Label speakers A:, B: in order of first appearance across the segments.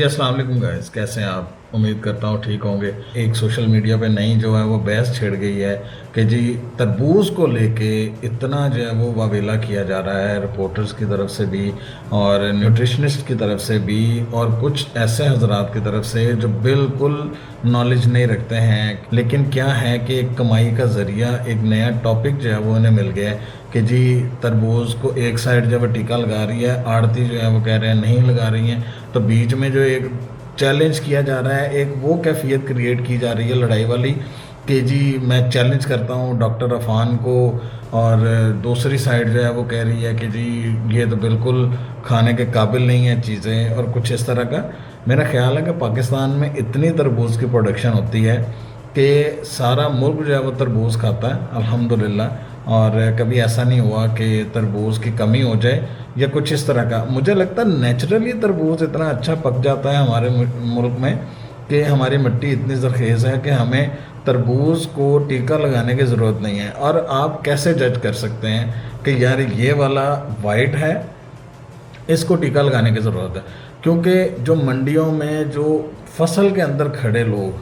A: अस्सलाम वालेकुम गाइस, कैसे हैं आप? उम्मीद करता हूँ ठीक होंगे। एक सोशल मीडिया पे नई जो है वो बहस छिड़ गई है कि जी तरबूज को लेके इतना जो है वो वावेला किया जा रहा है रिपोर्टर्स की तरफ से भी और न्यूट्रिशनिस्ट की तरफ से भी और कुछ ऐसे हजरात की तरफ से जो बिल्कुल नॉलेज नहीं रखते हैं। लेकिन क्या है कि एक कमाई का ज़रिया, एक नया टॉपिक जो है वो उन्हें मिल गया है कि जी तरबूज को एक साइड जब टिक्का लगा रही है, आड़ती जो है वो कह रहे हैं नहीं लगा रही हैं, तो बीच में जो एक चैलेंज किया जा रहा है, एक वो कैफियत क्रिएट की जा रही है लड़ाई वाली कि जी मैं चैलेंज करता हूँ डॉक्टर अफान को, और दूसरी साइड जो है वो कह रही है कि जी ये तो बिल्कुल खाने के काबिल नहीं है चीज़ें, और कुछ इस तरह का। मेरा ख्याल है कि पाकिस्तान में इतनी तरबूज की प्रोडक्शन होती है कि सारा मुल्क जो है वो तरबूज खाता है अल्हम्दुलिल्लाह, और कभी ऐसा नहीं हुआ कि तरबूज की कमी हो जाए या कुछ इस तरह का। मुझे लगता है नेचुरली तरबूज इतना अच्छा पक जाता है हमारे मुल्क में कि हमारी मिट्टी इतनी ज़रखेज़ है कि हमें तरबूज को टीका लगाने की ज़रूरत नहीं है। और आप कैसे जज कर सकते हैं कि यार ये वाला वाइट है, इसको टीका लगाने की ज़रूरत है? क्योंकि जो मंडियों में जो फसल के अंदर खड़े लोग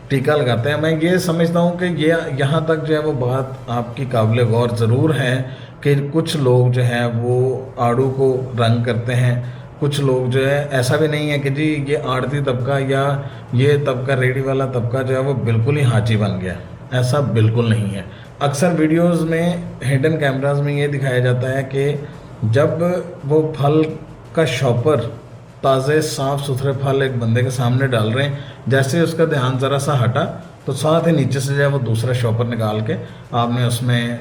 A: टीका लगाते हैं, मैं ये समझता हूँ कि ये यहाँ तक जो है वो बात आपकी काबिल गौर ज़रूर है कि कुछ लोग जो है वो आड़ू को रंग करते हैं, कुछ लोग जो है ऐसा भी नहीं है कि जी ये आड़ती तबका या ये तबका रेडी वाला तबका जो है वो बिल्कुल ही हाजी बन गया, ऐसा बिल्कुल नहीं है। अक्सर वीडियोस में हिडन कैमरास में ये दिखाया जाता है कि जब वो फल का शॉपर ताज़े साफ़ सुथरे फल एक बंदे के सामने डाल रहे हैं, जैसे उसका ध्यान ज़रा सा हटा तो साथ ही नीचे से जो है वो दूसरा शॉपर निकाल के आपने उसमें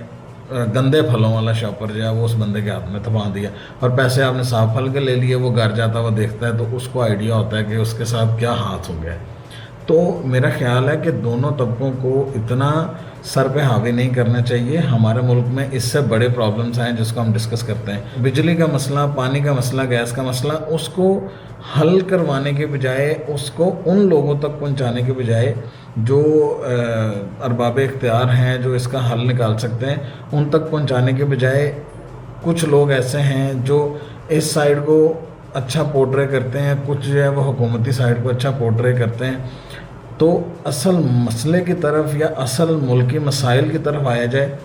A: गंदे फलों वाला शॉपर जो है वो उस बंदे के हाथ में थमा दिया, और पैसे आपने साफ फल के ले लिए। वो घर जाता हुआ देखता है तो उसको आइडिया होता है कि उसके साथ क्या हाथ हो गया। तो मेरा ख्याल है कि दोनों तबकों को इतना सर पे हावी नहीं करना चाहिए। हमारे मुल्क में इससे बड़े प्रॉब्लम्स हैं जिसको हम डिस्कस करते हैं, बिजली का मसला, पानी का मसला, गैस का मसला, उसको हल करवाने के बजाय, उसको उन लोगों तक पहुंचाने के बजाय जो अरबाब इख्तियार हैं, जो इसका हल निकाल सकते हैं, उन तक पहुंचाने के बजाय कुछ लोग ऐसे हैं जो इस साइड को अच्छा पोर्ट्रे करते हैं, कुछ जो है वो हुकूमती साइड को अच्छा पोर्ट्रे करते हैं। तो असल मसले की तरफ या असल मुल्की मसाइल की तरफ आया जाए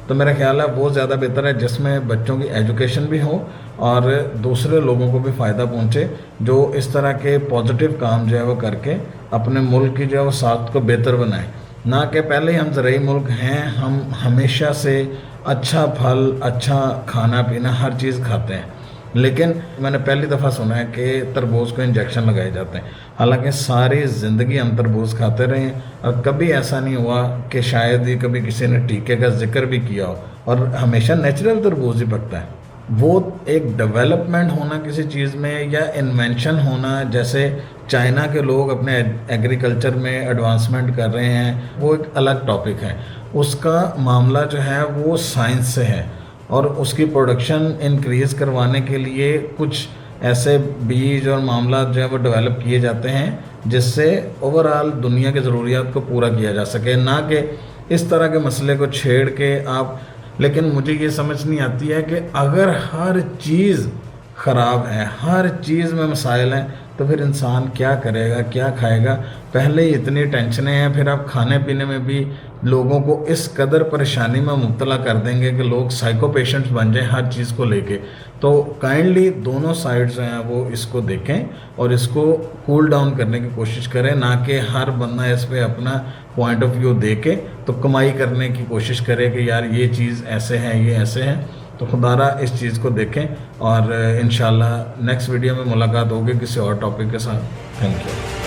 A: तो मेरा ख्याल है वो ज़्यादा बेहतर है, जिसमें बच्चों की एजुकेशन भी हो और दूसरे लोगों को भी फ़ायदा पहुंचे, जो इस तरह के पॉजिटिव काम जो है वो करके अपने मुल्क की जो है वो साख को बेहतर बनाए। ना कि पहले ही हम ज़रूरी मुल्क हैं, हम हमेशा से अच्छा फल, अच्छा खाना पीना, हर चीज़ खाते हैं, लेकिन मैंने पहली दफ़ा सुना है कि तरबूज को इंजेक्शन लगाए जाते हैं। हालांकि सारी ज़िंदगी हम तरबूज खाते रहे हैं और कभी ऐसा नहीं हुआ कि शायद ही कभी किसी ने टीके का जिक्र भी किया हो, और हमेशा नेचुरल तरबूज ही पकता है। वो एक डेवलपमेंट होना किसी चीज़ में या इन्वेंशन होना, जैसे चाइना के लोग अपने एग्रीकल्चर में एडवांसमेंट कर रहे हैं, वो एक अलग टॉपिक है। उसका मामला जो है वो साइंस से है, और उसकी प्रोडक्शन इंक्रीज़ करवाने के लिए कुछ ऐसे बीज और मामला जो है वो डेवलप किए जाते हैं जिससे ओवरऑल दुनिया की ज़रूरियात को पूरा किया जा सके, ना कि इस तरह के मसले को छेड़ के आप। लेकिन मुझे ये समझ नहीं आती है कि अगर हर चीज़ ख़राब है, हर चीज़ में मसाइल हैं, तो फिर इंसान क्या करेगा, क्या खाएगा? पहले ही इतनी टेंशनें हैं, फिर आप खाने पीने में भी लोगों को इस कदर परेशानी में मुब्तला कर देंगे कि लोग साइको पेशेंट्स बन जाएं हर चीज़ को लेके। तो काइंडली दोनों साइड्स हैं वो इसको देखें और इसको कूल डाउन करने की कोशिश करें, ना कि हर बंदा इस पर अपना पॉइंट ऑफ व्यू दे के तो कमाई करने की कोशिश करे कि यार ये चीज़ ऐसे है, ये ऐसे है। तो खुदारा इस चीज़ को देखें, और इंशाल्लाह नेक्स्ट वीडियो में मुलाकात होगी किसी और टॉपिक के साथ। Thank you.